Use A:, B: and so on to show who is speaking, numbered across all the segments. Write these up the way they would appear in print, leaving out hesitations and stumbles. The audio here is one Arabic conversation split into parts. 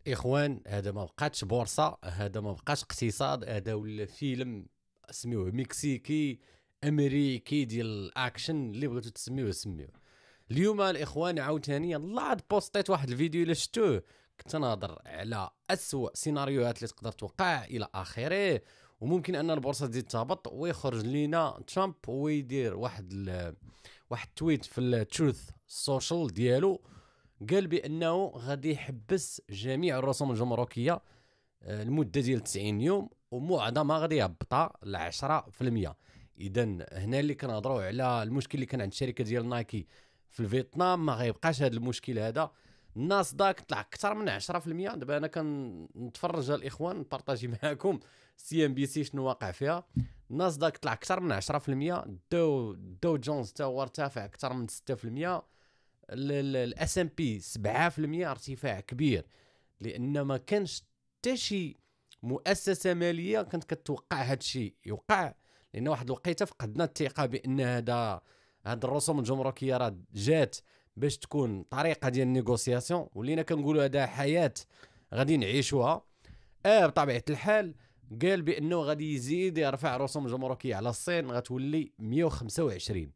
A: اخوان، هذا ما بقاتش بورصه، هذا ما بقاش اقتصاد، هذا ولا فيلم سميوه مكسيكي امريكي ديال الاكشن اللي بغيتو تسميوه سميوه. اليوم الاخوان عاوتاني يلاه بوستيت واحد الفيديو الا شفتوه، كنت نهضر على اسوء سيناريوهات اللي تقدر توقع الى اخره، وممكن ان البورصه تزيد تهبط ويخرج لينا ترامب ويدير واحد تويت في التروث سوشيال ديالو، قال بانه غادي يحبس جميع الرسوم الجمركيه لمده ديال 90 يوم، ومعظمها غادي يهبطها ل 10%. اذا هنا اللي كنهضروا على المشكل اللي كان عند الشركه ديال نايكي في فيتنام، ما غيبقاش هذا المشكل هذا. الناسداك طلع اكثر من 10%. دابا انا كنتفرج الاخوان نبارطاجي معاكم سي ام بي سي شنو واقع فيها. الناسداك طلع اكثر من 10%، دو جونز تا هو ارتفع اكثر من 6%، الاس ام بي 7%، ارتفاع كبير، لان ما كانش حتى شي مؤسسه ماليه كانت كتوقع هذا الشيء يوقع، لان واحد الوقيته فقدنا الثقه بان هاد الرسوم الجمركيه راه جات باش تكون طريقه ديال النيغوسياسيون، ولينا كنقولوا هذا حياه غادي نعيشوها. بطبيعه الحال قال بانه غادي يزيد يرفع الرسوم الجمركيه على الصين، غتولي 125.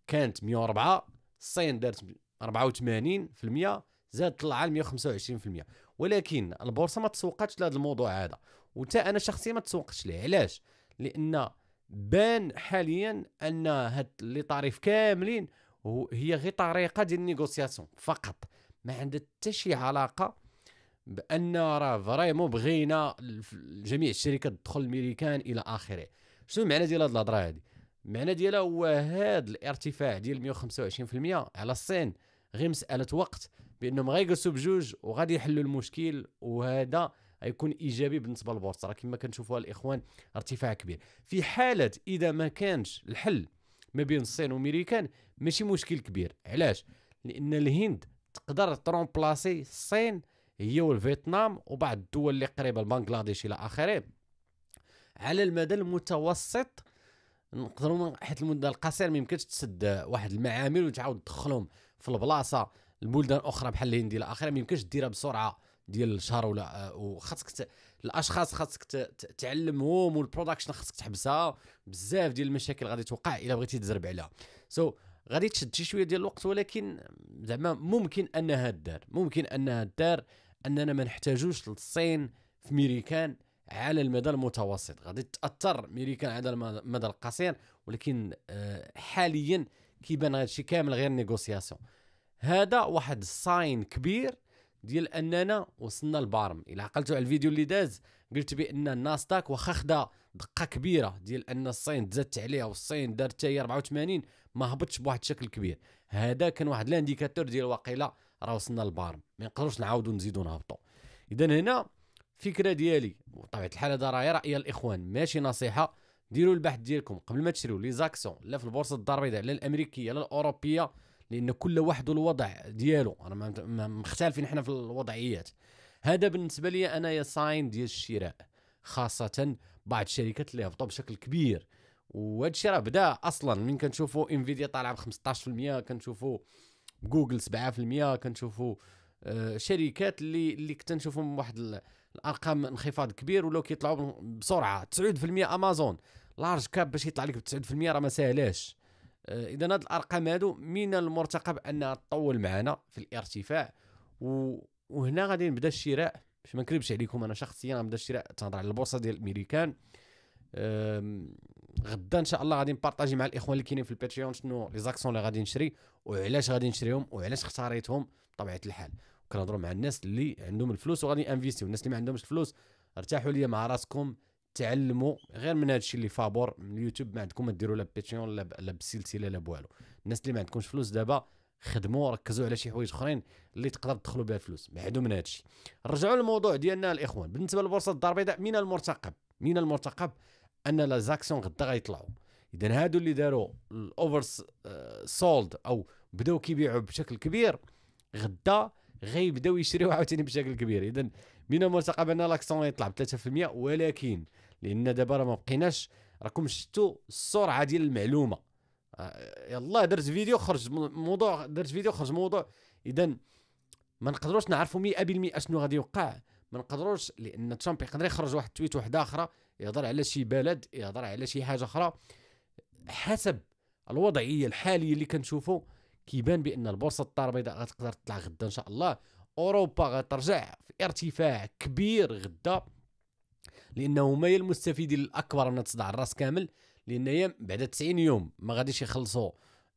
A: كانت 104، الصين دارت 84%، زاد طلع ل 125%. ولكن البورصه ما تسوقتش لهذا الموضوع هذا، وتا انا شخصيا ما تسوقتش ليه. علاش؟ لان بان حاليا ان هاد لي طريف كاملين هي غير طريقه ديال النيغوسياسيون فقط، ما عندها حتى شي علاقه بان راه فريمون بغينا جميع الشركات تدخل الميريكان الى اخره. شنو المعنى ديال هاد الهضره هادي؟ المعنى ديالها هو هاد الارتفاع ديال 125% على الصين غير مساله وقت، بانهم غيجلسوا بجوج وغادي يحلوا المشكل، وهذا غيكون ايجابي بالنسبه للبورصه. راه كما كنشوفوا الاخوان ارتفاع كبير. في حاله اذا ما كانش الحل ما بين الصين وامريكان ماشي مشكل كبير. علاش؟ لان الهند تقدر ترومبلاسي الصين هي والفيتنام وبعض الدول اللي قريبه لبنغلاديش الى اخره على المدى المتوسط. نقدروا حيت المده القصيره ما يمكنش تسد واحد المعامل وتعاود تدخلهم في البلاصه البلدان اخرى بحال الهند الى اخره، ما يمكنش ديرها بسرعه ديال شهر ولا، وخاصك الاشخاص خاصك تعلمهم، والبرودكشن خاصك تحبسها. بزاف ديال المشاكل غادي توقع الا بغيتي تزرب عليها. غادي تشد شي شويه ديال الوقت، ولكن زعما ممكن انها دار اننا ما نحتاجوش للصين في ميريكان على المدى المتوسط. غادي تاثر ميريكان على المدى القصير، ولكن حاليا كيبان هذا الشيء كامل غير نيغوسياسيون. هذا واحد الساين كبير ديال اننا وصلنا للبارم. الا عقلتوا على الفيديو اللي داز قلت بان الناسداك واخا خدا دقه كبيره ديال ان الصين تزادت عليها والصين دارت حتى هي 84، ما هبطش بواحد الشكل كبير. هذا كان واحد لانديكاتور ديال واقيلا راه وصلنا للبارم، ما نقدروش نعاودوا نزيدوا نهبطوا. اذا هنا فكره ديالي، وطبيعه الحال هذا راهي راي الاخوان ماشي نصيحه. ديروا البحث ديالكم قبل ما تشريوا لي زاكسيون، لا في البورصه الدار البيضاء لا الامريكيه لا الاوروبيه، لان كل واحد الوضع ديالو، انا مختلفين احنا في الوضعيات. هذا بالنسبه لي انا يا ساين ديال الشراء، خاصه بعض الشركات اللي هبطوا بشكل كبير. وهذا الشيء راه بدا اصلا من كنشوفوا انفيديا طالعه ب 15%، كنشوفوا جوجل 7%، كنشوفوا شركات اللي كنت نشوفهم واحد الارقام انخفاض كبير ولاو كيطلعوا بسرعه. 9% امازون لارج كاب باش يطلع لك ب 9% راه ما ساهلاش. اذا هاد الارقام هادو من المرتقب انها تطول معنا في الارتفاع، وهنا غادي نبدا الشراء. باش ما نكذبش عليكم، انا شخصيا غنبدا الشراء. تهضر على البورصه ديال الامريكان. غدا ان شاء الله غادي نبارطاجي مع الاخوان اللي كاينين في الباتريون شنو لي زاكسيون اللي غادي نشري وعلاش غادي نشريهم وعلاش اختاريتهم بطبيعه الحال. وكنهضروا مع الناس اللي عندهم الفلوس وغادي انفيستيو. الناس اللي ما عندهمش الفلوس ارتاحوا ليا مع راسكم، تعلموا غير من هذا الشيء اللي فابور من اليوتيوب. ما عندكم ما ديروا لا باتريون لا بالسلسله لا بوالو. الناس اللي ما عندكمش فلوس دابا خدموا ركزوا على شي حوايج اخرين اللي تقدر تدخلوا بها الفلوس، بعدوا من هذا الشيء. نرجعوا للموضوع ديالنا الاخوان. بالنسبه للبورصه الدار البيضاء، من المرتقب ان لا زاكسيون غدا غيطلعوا. اذا هادو اللي داروا الاوفر سولد او بداو كيبيعوا بشكل كبير، غدا غيبداو يشريوا عاوتاني بشكل كبير. اذا من المرتقب ان لاكسيون يطلع ب 3%، ولكن لان دابا راه ما بقيناش. راكم شفتوا السرعه ديال المعلومه. يلا درت فيديو خرج موضوع. اذا ما نقدروش نعرفوا 100% شنو غادي يوقع، ما نقدروش، لان ترامب يقدر يخرج واحد التويت واحده اخرى يهضر على شي بلد، يهضر على شي حاجه اخرى. حسب الوضعيه الحاليه اللي كنشوفوا كيبان بان البورصه الدار البيضاء غتقدر تطلع غدا ان شاء الله. اوروبا غترجع في ارتفاع كبير غدا، لانه هما هي المستفيدين الاكبر من تصدع الراس كامل، لان هي بعد 90 يوم ما غاديش يخلصوا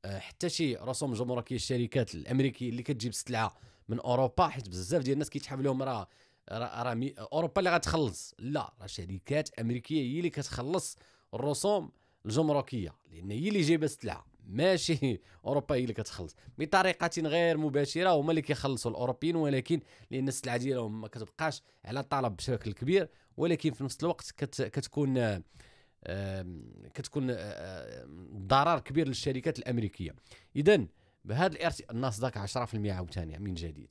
A: حتى شي رسوم جمركيه الشركات الامريكيه اللي كتجيب السلعه من اوروبا، حيت بزاف ديال الناس كيتحاب لهم راه اوروبا اللي غتخلص، لا، راه شركات امريكيه هي اللي كتخلص الرسوم الجمركيه، لان هي اللي جايبه السلعه، ماشي اوروبا هي اللي كتخلص بطريقه غير مباشره. هما اللي كيخلصوا الاوروبيين، ولكن لان السلعه ديالهم ما كتبقاش على طلب بشكل كبير، ولكن في نفس الوقت كتكون ضرر كبير للشركات الامريكيه. اذا بهذا الناسداك 10% عاوتاني من جديد.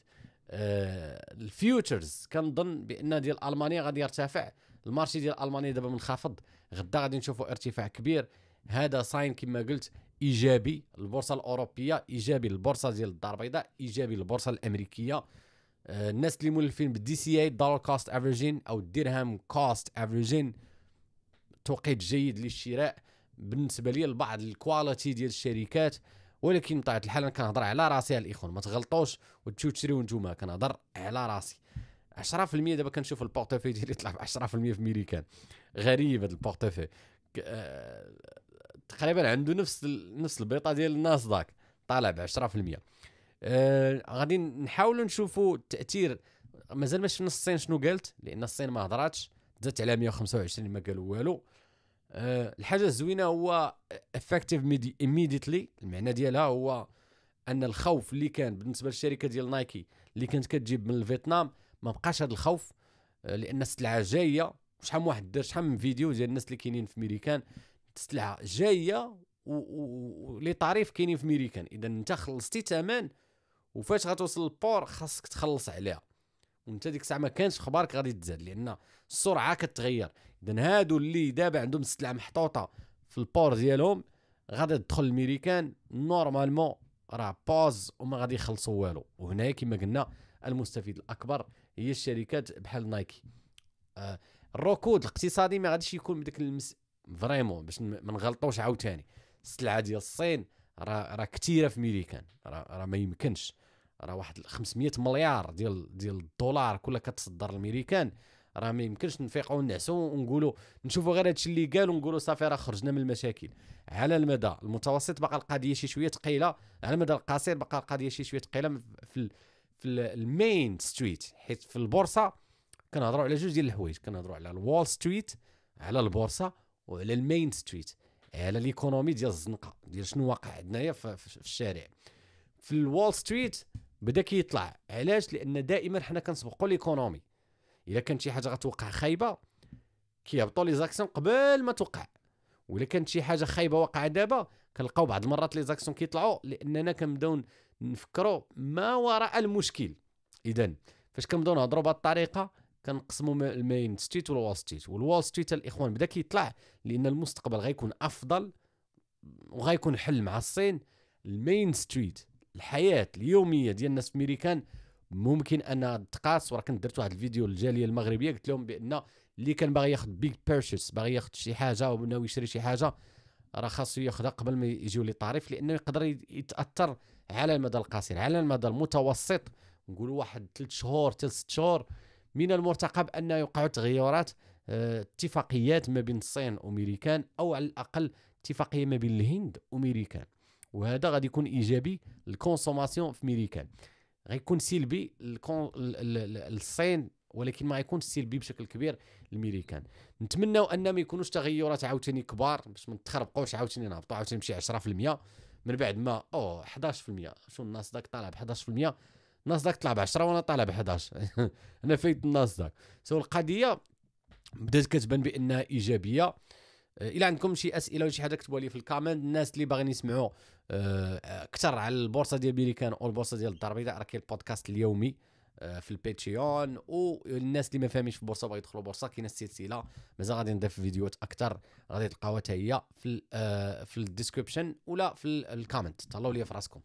A: الفيوتشرز كنظن بان ديال المانيا غادي يرتفع، المارشي ديال المانيا دابا منخفض، غدا غادي نشوفوا ارتفاع كبير. هذا صاين كما قلت ايجابي، البورصه الاوروبيه ايجابي، البورصه ديال الدار البيضاء ايجابي، البورصه الامريكيه. الناس اللي مولفين بالدي سي اي دولار كوست افريجين او الدرهم كوست افريجين، توقيت جيد للشراء بالنسبه لي لبعض الكواليتي ديال الشركات. ولكن بطبيعه الحال انا كنهضر على راسي الاخوان، ما تغلطوش وتمشيو تشريو نتوما، كنهضر على راسي. 10% دابا كنشوف البورتفوي ديالي يطلع ب 10% في ميريكان، غريب هذا البورتفوي. تقريبا عنده نفس البيطه ديال الناسداك طالع ب 10%. غادي نحاولوا نشوفوا التاثير، مازال ما شفنا الصين شنو قالت، لان الصين ما هضراتش، زادت على 125 ما قالوا والو. الحاجه الزوينه هو effective immediately، المعنى ديالها هو ان الخوف اللي كان بالنسبه للشركه ديال نايكي اللي كانت كتجيب من الفيتنام ما بقاش هذا الخوف، لان السلعه جايه. شحال من واحد دار شحال من فيديو ديال الناس اللي كاينين في ميريكان، السلعه جايه ولي طريف كاينين في ميريكان. اذا انت خلصتي ثمن، وفاش غتوصل للبور خاصك تخلص عليها، وانت ديك الساعه ما كانش خبارك غادي تزاد، لان السرعه كتغير. اذا هادو اللي دابا عندهم السلعه محطوطه في البور ديالهم غادي تدخل الميريكان نورمالمون راه باوز وما غادي يخلصوا والو. وهنا كما قلنا المستفيد الاكبر هي الشركات بحال نايكي. الركود الاقتصادي ما غاديش يكون بداك فريمون باش ما نغلطوش عاوتاني. السلعه ديال الصين راه كثيره في ميريكان، راه ما يمكنش، راه واحد 500 مليار ديال الدولار كلها كتصدر للميريكان، راه ما يمكنش نفيقوا ونعسوا ونقولوا نشوفوا غير هادشي اللي قال ونقولوا صافي راه خرجنا من المشاكل. على المدى المتوسط بقى القضيه شي شويه ثقيله، على المدى القصير بقى القضيه شي شويه ثقيله في المين ستريت، حيت في البورصه كنهضروا على جوج ديال الحوايج، كنهضروا على الوول ستريت، على البورصه، وعلى المين ستريت، على ليكونومي ديال الزنقه، ديال شنو واقع عندنايا في الشارع. في الوول ستريت بدا كيطلع، علاش؟ لان دائما حنا كنسبقوا ليكونومي. الا كانت شي حاجه غتوقع خايبه كيهبطوا لي زاكسيون قبل ما توقع، ولا كانت شي حاجه خايبه واقعه دابا كنلقاو بعض المرات لي زاكسيون كيطلعوا، لاننا كنبداو نفكروا ما وراء المشكل. اذا فاش كنبداو نهضروا بهذه الطريقه كنقسموا المين ستريت والوول ستريت. والوول ستريت الاخوان بدا كيطلع لان المستقبل غيكون افضل وغيكون حل مع الصين. المين ستريت، الحياه اليوميه ديال الناس في ميريكان ممكن انها تقاس. وراه كنت درت واحد الفيديو للجاليه المغربيه قلت لهم بان اللي كان باغي ياخذ بيج بيرشيس، باغي ياخذ شي حاجه وناوي يشري شي حاجه، راه خاصو ياخذها قبل ما يجيو لي طريف، لانه يقدر يتاثر على المدى القصير. على المدى المتوسط نقولوا واحد 3 شهور حتى 6 شهور من المرتقب ان يوقعوا تغيرات، اتفاقيات ما بين الصين وميريكان، او على الاقل اتفاقيه ما بين الهند وميريكان، وهذا غادي يكون ايجابي للكونسوماسيون في ميريكان. غيكون سلبي للصين، ولكن ما غيكونش سلبي بشكل كبير للميريكان. نتمناو ان ما يكونوش تغيرات عاوتاني كبار باش ما نتخربقوش عاوتاني نهبطوا عاوتاني نمشي 10% من بعد ما 11%. شو الناسداك طالع ب 11%، الناسداك طلع ب 10 وانا طالع ب 11. انا فايت الناسداك. سو القضيه بدات كتبان بانها ايجابيه. الى عندكم شي اسئله ولا شي حاجه كتبوا لي في الكومنت. الناس اللي باغيين يسمعوا اكثر على البورصه ديال ميريكان او البورصه ديال الدار البيضاء، راه كاين البودكاست اليومي في الباتريون. والناس اللي ما فاهمينش في البورصه باغي يدخلوا البورصه، كاينه السلسله مازال غادي نضيف فيديوهات اكثر، غادي تلقاوها حتى هي في الديسكريبشن ولا في الكومنت. تهلاو ليا في راسكم.